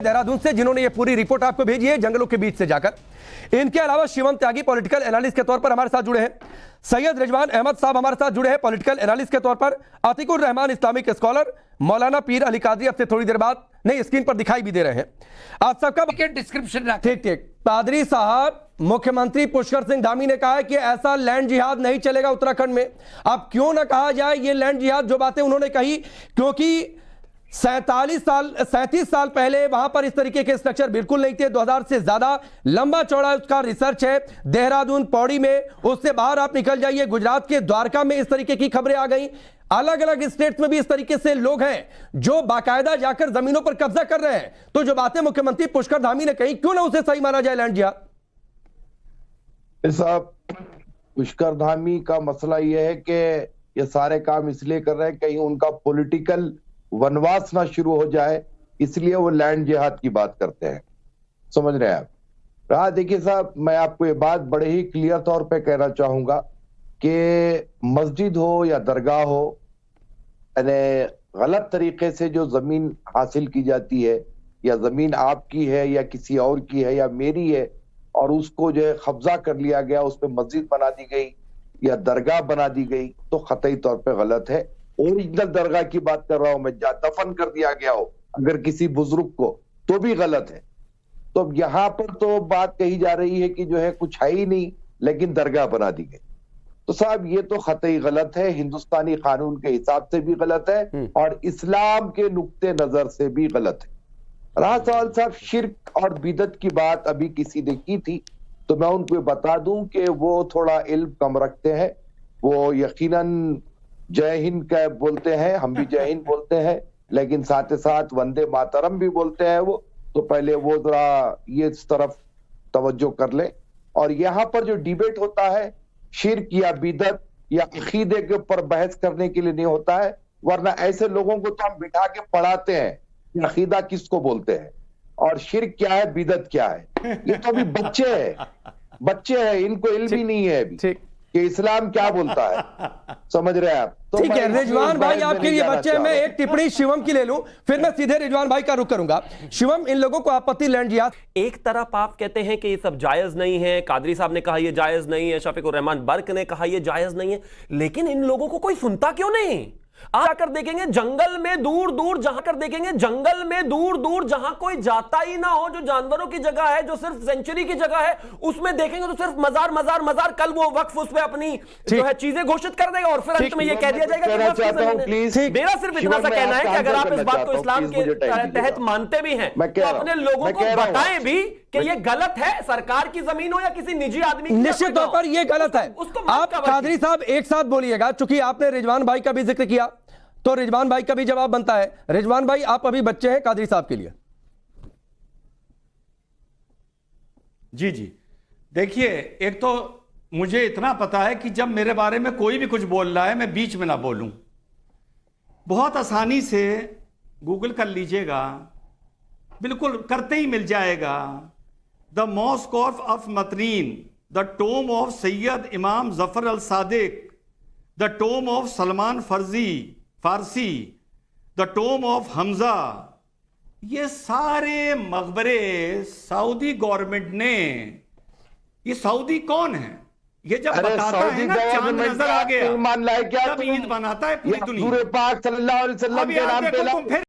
देहरादून से जिन्होंने ये पूरी रिपोर्ट आपको भेजी है जंगलों के बीच से जाकर। इनके अलावा शिवम त्यागी पॉलिटिकल एनालिस्ट के तौर पर हमारे साथ जुड़े हैं, सैयद रिजवान अहमद साहब हमारे साथ जुड़े हैं पॉलिटिकल एनालिस्ट के तौर पर, अतीकुर रहमान इस्लामिक स्कॉलर, मौलाना पीर अली कादरी अब से थोड़ी देर बाद नई स्क्रीन पर दिखाई भी दे रहे हैं। आप सबका डिस्क्रिप्शन ठीक ठीक। कादरी साहब, मुख्यमंत्री पुष्कर सिंह धामी ने कहा है कि ऐसा लैंड जिहाद नहीं चलेगा उत्तराखंड में। अब क्यों ना कहा जाए ये लैंड जिहाद, जो बातें उन्होंने कही, क्योंकि 37 साल पहले वहां पर इस तरीके के स्ट्रक्चर बिल्कुल नहीं थे। 2000 से ज्यादा लंबा चौड़ा उसका रिसर्च है। देहरादून, पौड़ी में, उससे बाहर आप निकल जाइए, गुजरात के द्वारका में इस तरीके की खबरें आ गई। अलग अलग स्टेट्स में भी इस तरीके से लोग हैं जो बाकायदा जाकर जमीनों पर कब्जा कर रहे हैं। तो जो बातें मुख्यमंत्री पुष्कर धामी ने कही, क्यों ना उसे सही माना जाए लैंड जिहाद? साहब, पुष्कर धामी का मसला यह है कि ये सारे काम इसलिए कर रहे हैं कहीं उनका पॉलिटिकल वनवास ना शुरू हो जाए, इसलिए वो लैंड जिहाद की बात करते हैं। समझ रहे हैं आप? रहा देखिए साहब, मैं आपको ये बात बड़े ही क्लियर तौर पे कहना चाहूंगा कि मस्जिद हो या दरगाह हो, यानी गलत तरीके से जो जमीन हासिल की जाती है, या जमीन आपकी है या किसी और की है या मेरी है, और उसको जो है कब्जा कर लिया गया, उस पर मस्जिद बना दी गई या दरगाह बना दी गई, तो कतई तौर पे गलत है। ओरिजिनल दरगाह की बात कर रहा हूं मैं, जहां दफन कर दिया गया हो अगर किसी बुजुर्ग को, तो भी गलत है। तो अब यहां पर तो बात कही जा रही है कि जो है कुछ है ही नहीं लेकिन दरगाह बना दी गई, तो साहब ये तो कतई गलत है, हिंदुस्तानी कानून के हिसाब से भी गलत है और इस्लाम के नुक्ते नजर से भी गलत है। रहा सवाल साहब शिर्क और बिदत की बात अभी किसी ने की थी, तो मैं उनको बता दूं कि वो थोड़ा इल्म कम रखते हैं। वो यकीनन जय हिंद का बोलते हैं, हम भी जय हिंद बोलते हैं, लेकिन साथ ही साथ वंदे मातरम भी बोलते हैं वो। तो पहले वो जरा ये इस तरफ तवज्जो कर ले। और यहाँ पर जो डिबेट होता है शिर्क या बिदत या अकीदे के ऊपर बहस करने के लिए नहीं होता है, वरना ऐसे लोगों को तो हम बिठा के पढ़ाते हैं कि अकीदा किसको बोलते हैं और शिर्क क्या है, बिदत क्या है। ये तो अभी बच्चे हैं, इनको इल्म भी नहीं है अभी कि इस्लाम क्या बोलता है। समझ रहे हैं आप? तो ठीक है रिजवान भाई, आपके लिए बच्चे हैं। मैं एक टिप्पणी शिवम की ले लूं, फिर मैं सीधे रिजवान भाई का रुख करूंगा। शिवम, इन लोगों को आपत्ति लैंड जिहाद, एक तरफ आप कहते हैं कि ये सब जायज नहीं है, कादरी साहब ने कहा ये जायज नहीं है, शफीकुर रहमान बर्क ने कहा ये जायज नहीं है, लेकिन इन लोगों को कोई सुनता क्यों नहीं? आप आकर देखेंगे जंगल में दूर दूर, जंगल में दूर दूर जहां कोई जाता ही ना हो, जो जानवरों की जगह है, जो सिर्फ सेंचुरी की जगह है, उसमें देखेंगे तो सिर्फ मजार। कल वो वक्फ उस पे अपनी जो है चीजें घोषित कर देगा और फिर अंत में ये कह दिया जाएगा कि मेरा सिर्फ इतना सा कहना है कि अगर आप इस बात को इस्लाम के तहत मानते भी हैं तो अपने लोगों को बताएं भी कि ये गलत है, सरकार की जमीन हो या किसी निजी आदमी की। निश्चित तौर पर ये गलत है। आप कादरी साहब एक साथ बोलिएगा, चूंकि आपने रिजवान भाई का भी जिक्र किया तो रिजवान भाई का भी जवाब बनता है। रिजवान भाई, आप अभी बच्चे हैं कादरी साहब के लिए। जी देखिए, एक तो मुझे इतना पता है कि जब मेरे बारे में कोई भी कुछ बोल रहा है मैं बीच में ना बोलूं। बहुत आसानी से गूगल कर लीजिएगा, बिल्कुल करते ही मिल जाएगा। The mosque of Matrin, the tomb of Sayyid Imam Jafar al Sadiq, the tomb of Salman Farsi, the tomb of Hamza, ये सारे मकबरे सऊदी गवर्नमेंट ने, ये सऊदी कौन है? ये जब बताता है ना चांद नजर आ गया, तब ईद बनाता है पूरी दुनिया। पाक सल्लल्लाहु अलैहि वसल्लम के नाम पे